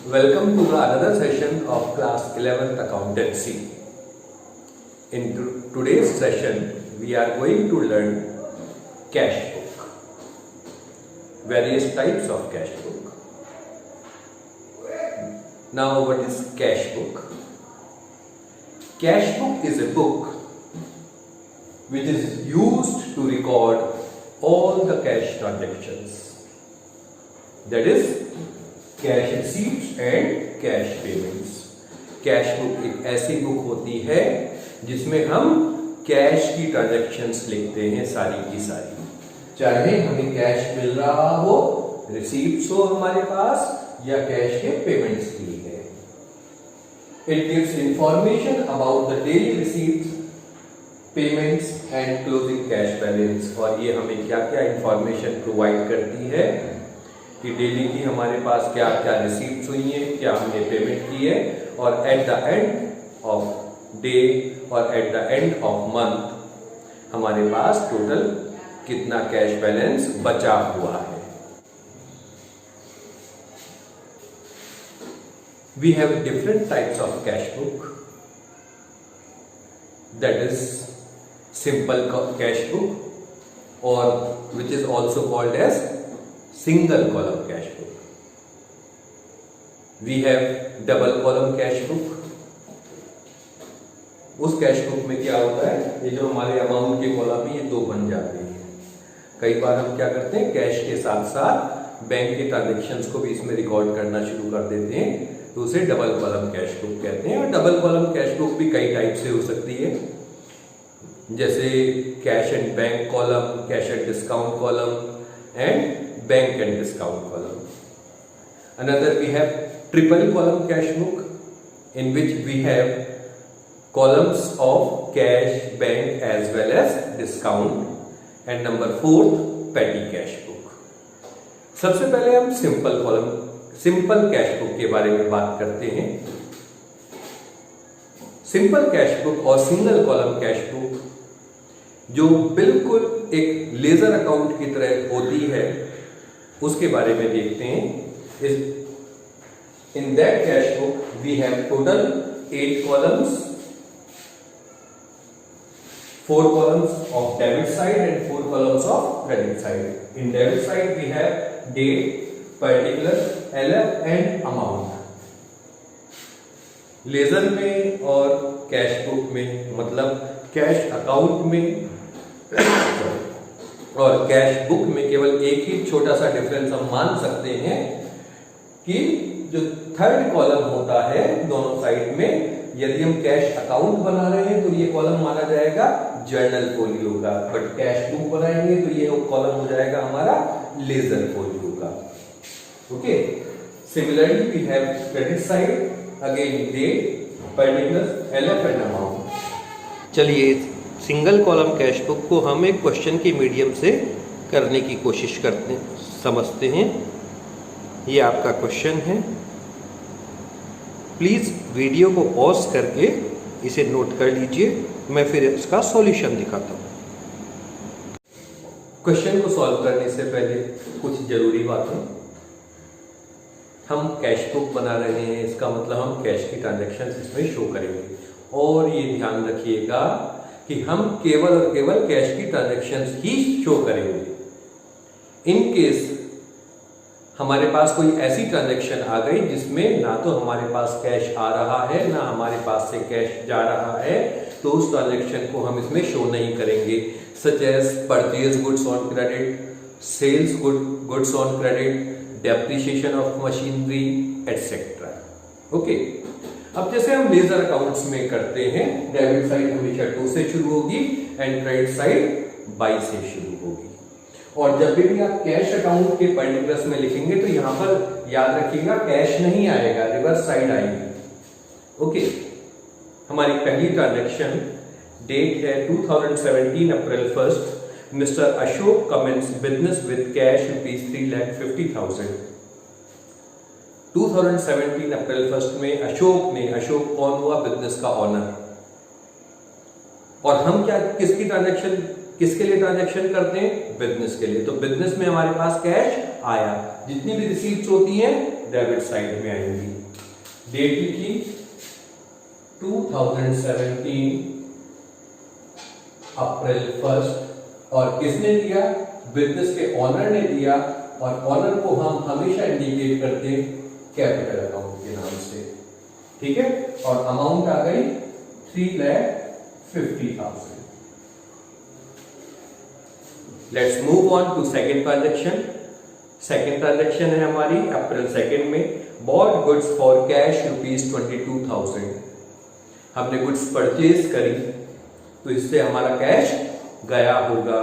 Welcome to another session of class 11th accountancy. In today's session, we are going to learn cash book, various types of cash book. Now, what is cash book? Cash book is a book which is used to record all the cash transactions. That is cash receipts and cash payments. Cash book एक ऐसी book होती है जिसमें हम cash की transactions लिखते हैं सारी की सारी, चाहे हमें कैश मिल रहा हो, रिसीप्ट्स हो हमारे पास या कैश के पेमेंट्स की है। It gives information about the daily receipts, payments and closing cash balance. और ये हमें क्या क्या इंफॉर्मेशन प्रोवाइड करती है कि डेली की हमारे पास क्या क्या रिसीप्ट्स हुई हैं, क्या हमने पेमेंट की है, और at the end of day और at the end of month हमारे पास टोटल कितना कैश बैलेंस बचा हुआ है। We have different types of cash book, that is simple cash book और which is also called as single column cash book. We have double column cash book. उस cash book में क्या होता है, ये जो हमारे अमाउंट के कॉलम है ये दो बन जाते हैं। कई बार हम क्या करते हैं, कैश के साथ साथ बैंक के ट्रांजेक्शन्स को भी इसमें रिकॉर्ड करना शुरू कर देते हैं, तो उसे डबल कॉलम कैश बुक कहते हैं। और डबल कॉलम कैश बुक भी कई टाइप से हो सकती है, जैसे cash and bank column, cash and discount column and bank and discount column. Another, we have triple column cash book in which we have columns of cash, bank as well as discount, and number 4 petty cash book. सबसे पहले हम simple cash book के बारे में बात करते हैं। Simple cash book और सिंगल कॉलम कैश बुक जो बिल्कुल एक लेजर अकाउंट की तरह होती है उसके बारे में देखते हैं। In that cash book we have total 8 columns, 4 columns of debit side and 4 columns of credit side. In debit side we have date, particular, LF and amount. Ledger में और कैश बुक में, मतलब कैश अकाउंट में और cash book में केवल एक ही छोटा सा डिफरेंस हम मान सकते हैं कि जो थर्ड कॉलम होता है दोनों साइड में, यदि हम कैश अकाउंट बना रहे हैं तो ये कॉलम माना जाएगा जर्नल फोलियो का, बट कैश बुक बनाएंगे तो ये कॉलम हो जाएगा हमारा लेजर फोलियो का। Okay, similarly we have credit side, again date, particular, LF and amount. चलिए सिंगल कॉलम कैश बुक को हम एक क्वेश्चन के मीडियम से करने की कोशिश करते हैं, समझते हैं। ये आपका क्वेश्चन है, प्लीज़ वीडियो को पॉज करके इसे नोट कर लीजिए, मैं फिर इसका सॉल्यूशन दिखाता हूँ। क्वेश्चन को सॉल्व करने से पहले कुछ जरूरी बातें। हम कैश बुक बना रहे हैं, इसका मतलब हम कैश की ट्रांजैक्शंस इसमें शो करेंगे, और ये ध्यान रखिएगा कि हम केवल और केवल कैश की ट्रांजैक्शंस ही शो करेंगे। इन केस हमारे पास कोई ऐसी ट्रांजैक्शन आ गई जिसमें ना तो हमारे पास कैश आ रहा है ना हमारे पास से कैश जा रहा है, तो उस ट्रांजैक्शन को हम इसमें शो नहीं करेंगे। Such as purchase goods on credit, sales goods on credit, depreciation of machinery etcetera. Okay, अब जैसे हम लेजर अकाउंट्स में करते हैं, डेबिट साइड हमेशा 2 से शुरू होगी एंड क्रेडिट साइड 22 से शुरू होगी। और जब भी आप कैश अकाउंट के पर्टिकुलर्स में लिखेंगे तो यहां पर याद रखिएगा कैश नहीं आएगा, रिवर्स साइड आएगी। ओके, हमारी पहली ट्रांजैक्शन डेट है 2017 April 1, mister Ashok commences business with cash ₹3,50,000। 2017 April 1 में अशोक कौन हुआ, बिजनेस का ऑनर। और हम क्या किसके लिए ट्रांजैक्शन करते हैं, बिजनेस के लिए। तो बिजनेस में हमारे पास कैश आया, जितनी भी रिसीप्ट्स होती हैं डेबिट साइड में आएंगी। डेट लिखी 2017 अप्रैल 1 और किसने दिया? बिजनेस के ऑनर ने दिया और ऑनर को हम हमेशा इंडिकेट करते हैं कैपिटल अकाउंट के नाम से। ठीक है, और अमाउंट आ गई 3,50,000। Let's move on to second transaction. Second transaction है हमारी अप्रैल 2 में, बॉट गुड्स फॉर कैश ₹22,000। हमने गुड्स परचेज करी तो इससे हमारा कैश गया होगा।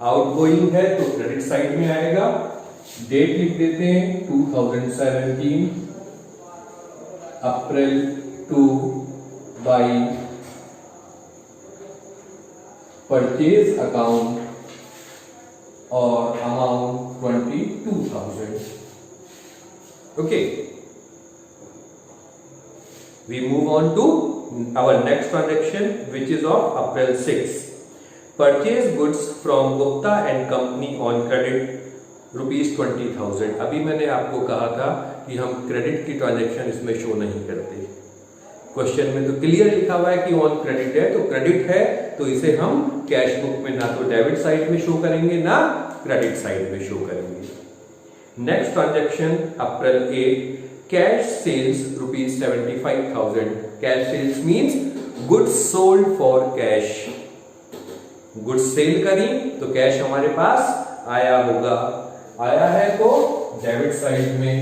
आउटगोइंग है तो क्रेडिट साइड में आएगा। डेट लिख देते हैं 2017 अप्रैल 2 बाई परचेज अकाउंट और amount 22,000। Okay, we move on to our next transaction which is of April 6. Purchase goods from Gupta and Company on credit ₹20,000। अभी मैंने आपको कहा था कि हम क्रेडिट की ट्रांजैक्शन इसमें शो नहीं करते। क्वेश्चन में तो क्लियर लिखा हुआ है कि ऑन क्रेडिट है, तो क्रेडिट है तो इसे हम कैश बुक में ना तो डेबिट साइड में शो करेंगे ना क्रेडिट साइड में शो करेंगे। Next transaction April 8, cash sales ₹75,000। Cash sales means goods sold for cash. Goods sale करी तो कैश हमारे पास आया होगा। आया है तो डेबिट साइड में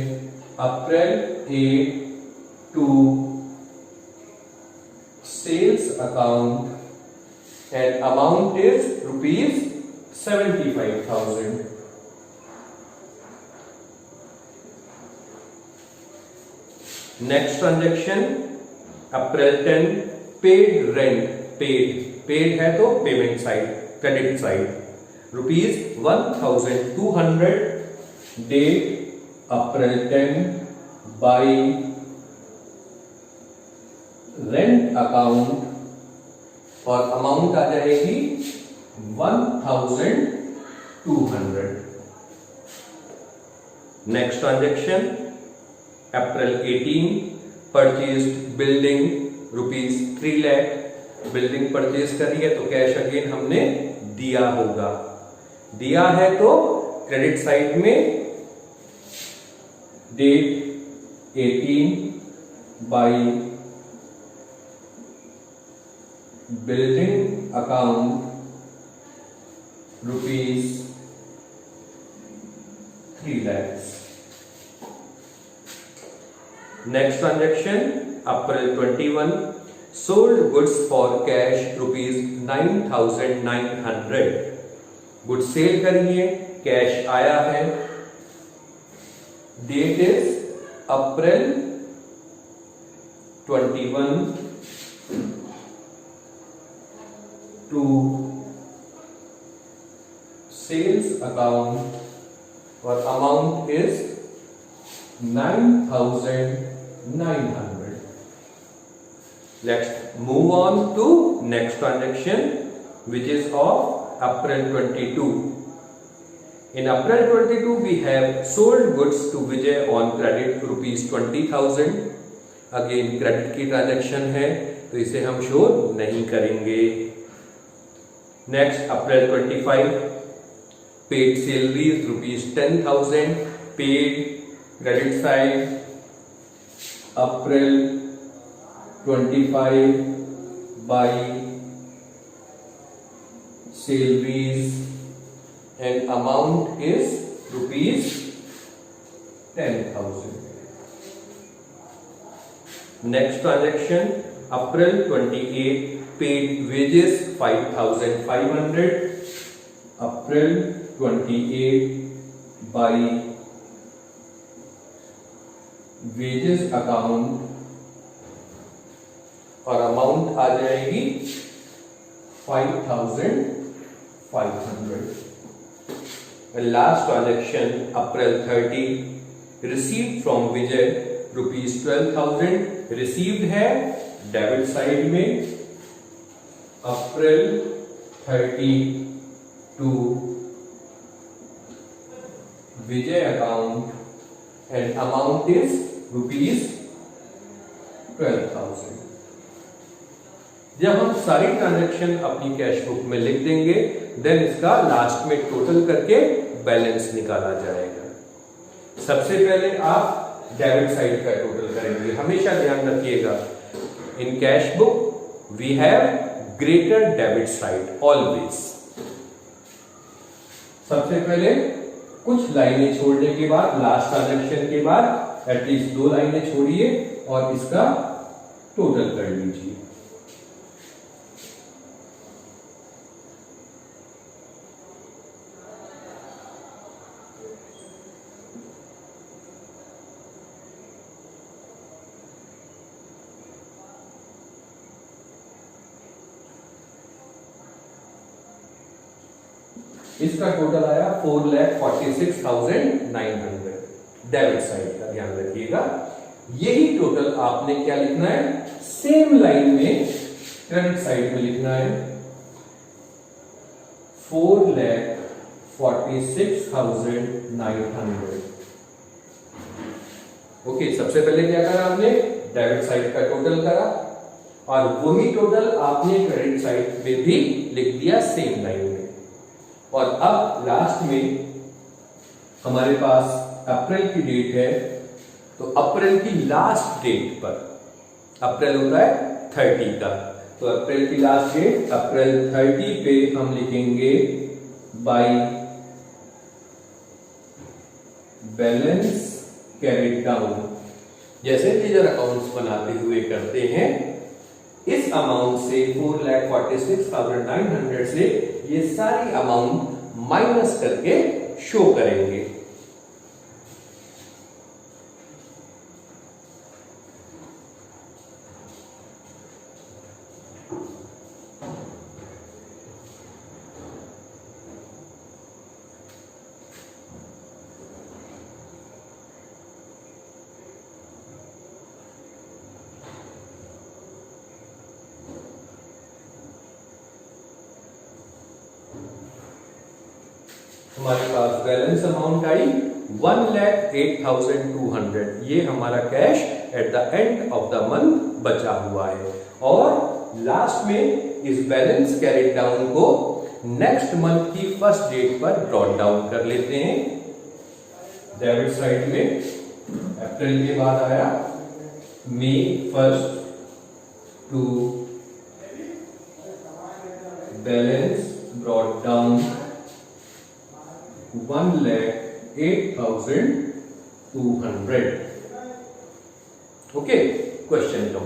April 8 to sales account and amount is ₹75,000। Next transaction April 10, paid rent. Paid है तो payment side, credit side, ₹1,200। Date April 10 by rent account और अमाउंट आ जाएगी 1,200। Next transaction April 18, purchased building ₹3 lakh. Building purchase करी है तो cash again हमने दिया होगा। दिया है तो क्रेडिट साइड में date 18 by building account ₹3 lakh. Next transaction April 21, sold goods for cash ₹9,900। Goods sale करिए, कैश आया है। Date is April 21 to sales account और amount is 9,900। Let's move on to next transaction which is of April 22. In April 22 we have sold goods to Vijay on credit ₹20,000. Again credit की transaction है तो इसे हम show नहीं करेंगे। Next April 25, paid salaries ₹10,000, paid credit side April 25 by salaries and amount is ₹10,000. Next transaction April 28, paid wages 5,500. April 28 by wages account और amount आ जाएगी 5,500। Last transaction April 30, received from Vijay ₹12,000। Received है डेबिट साइड में April 30 to Vijay account and amount is ₹12,000। जब हम सारी transaction अपनी cash book में लिख देंगे देन इसका लास्ट में टोटल करके बैलेंस निकाला जाएगा। सबसे पहले आप डेबिट साइड का टोटल करेंगे। हमेशा ध्यान रखिएगा, in cash book we have greater debit side always. सबसे पहले कुछ लाइनें छोड़ने के बाद, लास्ट ट्रांजैक्शन के बाद एटलीस्ट 2 लाइनें छोड़िए और इसका टोटल कर लीजिए। इसका टोटल आया 4,46,900 डेबिट साइड का, ध्यान रखिएगा। यही टोटल आपने क्या लिखना है, सेम लाइन में क्रेडिट साइड में लिखना है 4,46,900। ओके, सबसे पहले क्या करा आपने, डेबिट साइड का टोटल करा और वही टोटल आपने क्रेडिट साइड में भी लिख दिया सेम लाइन में। और अब लास्ट में हमारे पास अप्रैल की डेट है, तो अप्रैल की लास्ट डेट पर, अप्रैल होता है 30 का, तो अप्रैल की लास्ट डेट अप्रैल 30 पे हम लिखेंगे बाय बैलेंस कैरिड डाउन। जैसे लीजर अकाउंट्स बनाते हुए करते हैं, इस अमाउंट से 4,46,900 से ये सारी अमाउंट माइनस करके शो करेंगे। हमारे पास बैलेंस अमाउंट आई 1,08,200। ये हमारा cash at the end of the month बचा हुआ है। और लास्ट में इस बैलेंस कैरिड डाउन को नेक्स्ट मंथ की फर्स्ट डेट पर ब्रॉट डाउन कर लेते हैं। डेबिट साइड में अप्रैल के बाद आया May 1st to balance brought down 1,08,200। Okay, question come.